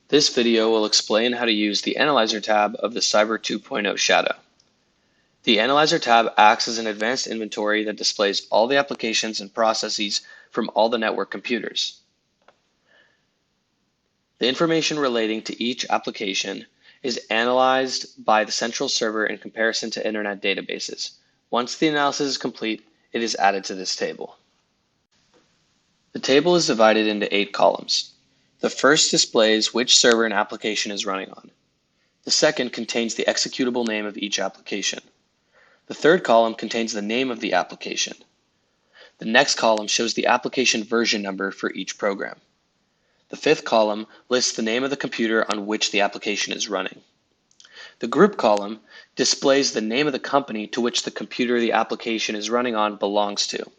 This video will explain how to use the Analyzer tab of the Cyber 2.0 Shadow. The Analyzer tab acts as an advanced inventory that displays all the applications and processes from all the network computers. The information relating to each application is analyzed by the central server in comparison to internet databases. Once the analysis is complete, it is added to this table. The table is divided into 8 columns. The first displays which server an application is running on. The second contains the executable name of each application. The third column contains the name of the application. The next column shows the application version number for each program. The fifth column lists the name of the computer on which the application is running. The group column displays the name of the company to which the computer the application is running on belongs to.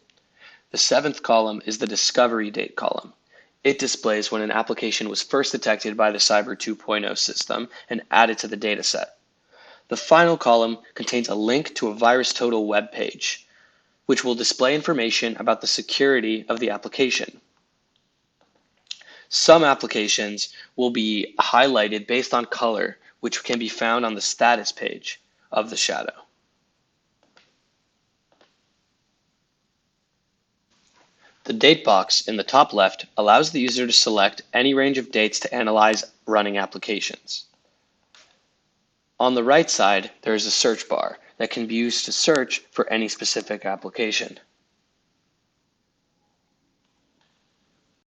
The seventh column is the discovery date column. It displays when an application was first detected by the Cyber 2.0 system and added to the dataset. The final column contains a link to a VirusTotal web page, which will display information about the security of the application. Some applications will be highlighted based on color, which can be found on the status page of the Shadow. The date box in the top left allows the user to select any range of dates to analyze running applications. On the right side, there is a search bar that can be used to search for any specific application.